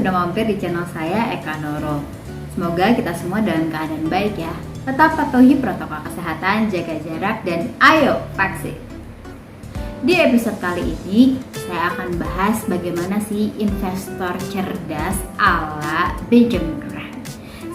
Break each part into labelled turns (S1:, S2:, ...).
S1: sudah mampir di channel saya Eka Nurul. Semoga kita semua dalam keadaan baik ya. Tetap patuhi protokol kesehatan, jaga jarak, dan ayo vaksin. Di episode kali ini saya akan bahas bagaimana sih investor cerdas ala Benjamin Graham.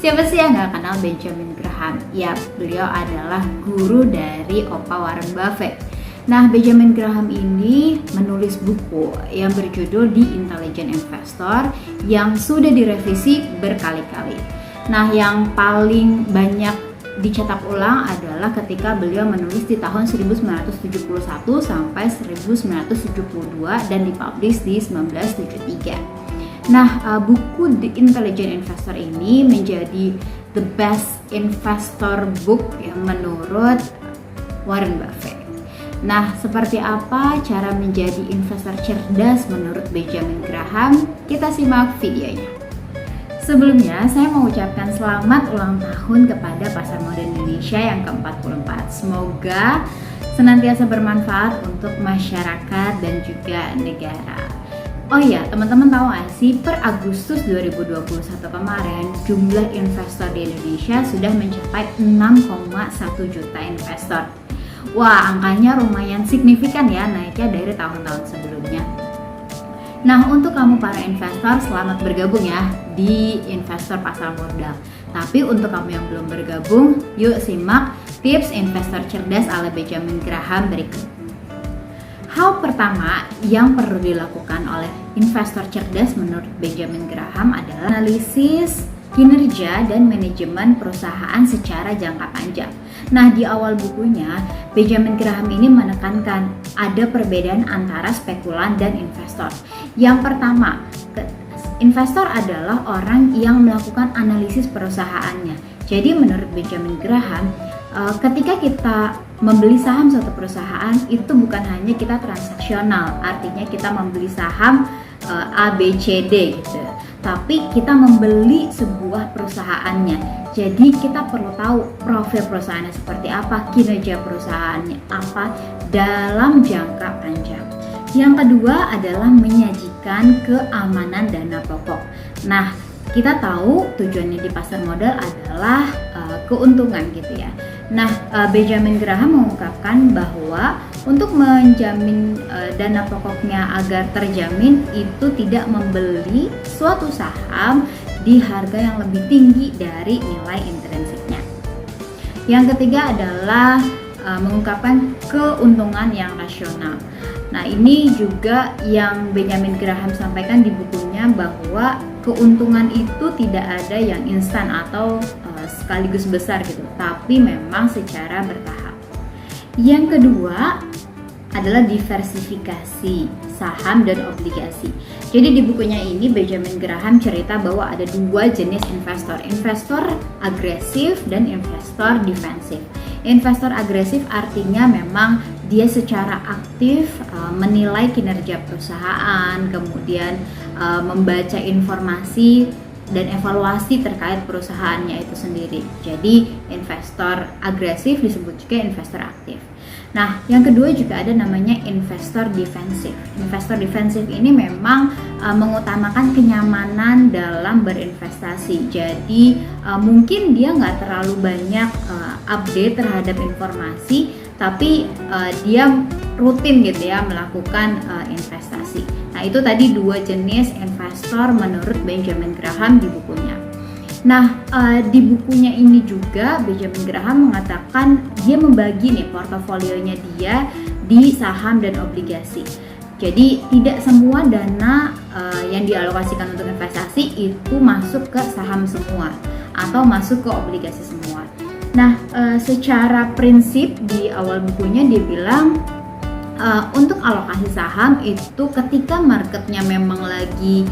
S1: Siapa sih yang gak kenal Benjamin Graham? Ya, beliau adalah guru dari Opa Warren Buffett. Nah, Benjamin Graham ini menulis buku yang berjudul The Intelligent Investor yang sudah direvisi berkali-kali. Nah, yang paling banyak dicetak ulang adalah ketika beliau menulis di tahun 1971 sampai 1972 dan dipublish di 1973. Nah, buku The Intelligent Investor ini menjadi the best investor book yang menurut Warren Buffett. Nah, seperti apa cara menjadi investor cerdas menurut Benjamin Graham? Kita simak videonya. Sebelumnya, saya mau ucapkan selamat ulang tahun kepada Pasar Modern Indonesia yang ke-44. Semoga senantiasa bermanfaat untuk masyarakat dan juga negara. Oh iya, teman-teman tahu nggak sih, per Agustus 2021 kemarin, jumlah investor di Indonesia sudah mencapai 6,1 juta investor. Wah, angkanya lumayan signifikan ya, naiknya dari tahun-tahun sebelumnya. Nah, untuk kamu para investor, selamat bergabung ya di Investor Pasar Modal. Tapi untuk kamu yang belum bergabung, yuk simak tips investor cerdas ala Benjamin Graham berikut. Hal pertama yang perlu dilakukan oleh investor cerdas menurut Benjamin Graham adalah analisis kinerja dan manajemen perusahaan secara jangka panjang. Nah, di awal bukunya, Benjamin Graham ini menekankan ada perbedaan antara spekulan dan investor. Yang pertama, investor adalah orang yang melakukan analisis perusahaannya. Jadi menurut Benjamin Graham, ketika kita membeli saham suatu perusahaan, itu bukan hanya kita transaksional, artinya kita membeli saham A, B, C, D gitu. Tapi kita membeli sebuah perusahaannya. Jadi kita perlu tahu profil perusahaannya seperti apa, kinerja perusahaannya apa dalam jangka panjang. Yang kedua adalah menyajikan keamanan dana pokok. Nah, kita tahu tujuannya di pasar modal adalah keuntungan gitu ya. Nah, Benjamin Graham mengungkapkan bahwa untuk menjamin dana pokoknya agar terjamin itu tidak membeli suatu saham di harga yang lebih tinggi dari nilai intrinsiknya. Yang ketiga adalah mengungkapkan keuntungan yang rasional. Nah, ini juga yang Benjamin Graham sampaikan di bukunya bahwa keuntungan itu tidak ada yang instan atau sekaligus besar gitu, tapi memang secara bertahap. Yang kedua adalah diversifikasi saham dan obligasi. Jadi di bukunya ini Benjamin Graham cerita bahwa ada dua jenis investor, investor agresif dan investor defensif. Investor agresif artinya memang dia secara aktif menilai kinerja perusahaan, kemudian membaca informasi dan evaluasi terkait perusahaannya itu sendiri. Jadi investor agresif disebut juga investor aktif. Nah, yang kedua juga ada namanya investor defensif. Investor defensif ini memang mengutamakan kenyamanan dalam berinvestasi. Jadi mungkin dia nggak terlalu banyak update terhadap informasi, tapi dia rutin gitu ya melakukan investasi. Nah, itu tadi dua jenis investor menurut Benjamin Graham di bukunya. Nah, di bukunya ini juga Benjamin Graham mengatakan dia membagi nih portofolionya dia di saham dan obligasi. Jadi tidak semua dana yang dialokasikan untuk investasi itu masuk ke saham semua atau masuk ke obligasi semua. Nah, secara prinsip di awal bukunya dia bilang untuk alokasi saham itu ketika marketnya memang lagi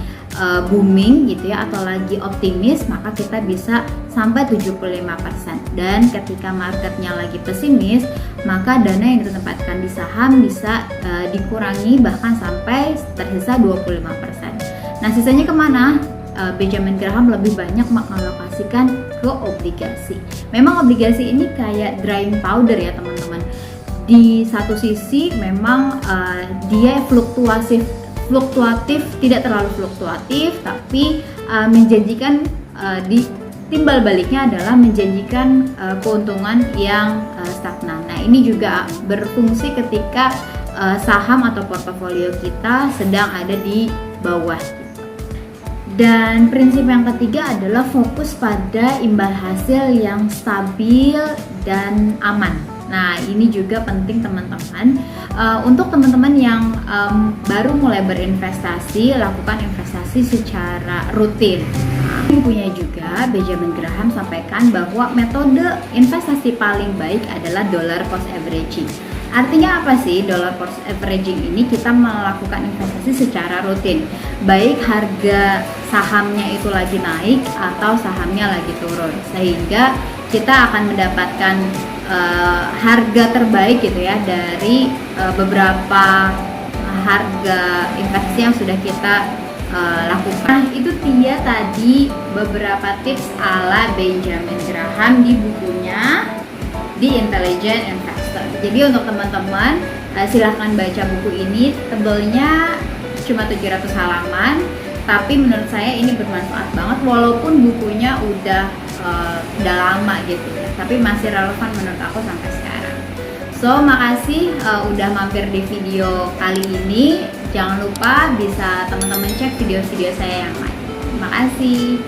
S1: booming gitu ya atau lagi optimis, maka kita bisa sampai 75%. Dan ketika marketnya lagi pesimis, maka dana yang ditempatkan di saham bisa dikurangi bahkan sampai tersisa 25%. Nah, sisanya kemana? Benjamin Graham lebih banyak mengalokasikan ke obligasi. Memang obligasi ini kayak drying powder ya teman-teman. Di satu sisi memang dia fluktuatif, tidak terlalu fluktuatif, tapi menjanjikan di timbal baliknya adalah menjanjikan keuntungan yang stagnan. Nah, ini juga berfungsi ketika saham atau portofolio kita sedang ada di bawah. Dan prinsip yang ketiga adalah fokus pada imbal hasil yang stabil dan aman. Nah, ini juga penting teman-teman. Untuk teman-teman yang baru mulai berinvestasi, lakukan investasi secara rutin. Bukunya juga Benjamin Graham sampaikan bahwa metode investasi paling baik adalah dollar cost averaging. Artinya apa sih dollar cost averaging ini? Kita melakukan investasi secara rutin, baik harga sahamnya itu lagi naik atau sahamnya lagi turun, sehingga kita akan mendapatkan harga terbaik gitu ya dari beberapa harga investasi yang sudah kita lakukan. Nah, itu dia tadi beberapa tips ala Benjamin Graham di bukunya The Intelligent Investor. Jadi untuk teman-teman silahkan baca buku ini, tebelnya cuma 700 halaman, tapi menurut saya ini bermanfaat banget walaupun bukunya udah lama gitu ya, tapi masih relevan menurut aku sampai sekarang. So, makasih udah mampir di video kali ini. Jangan lupa bisa teman-teman cek video-video saya yang lain. Terima kasih.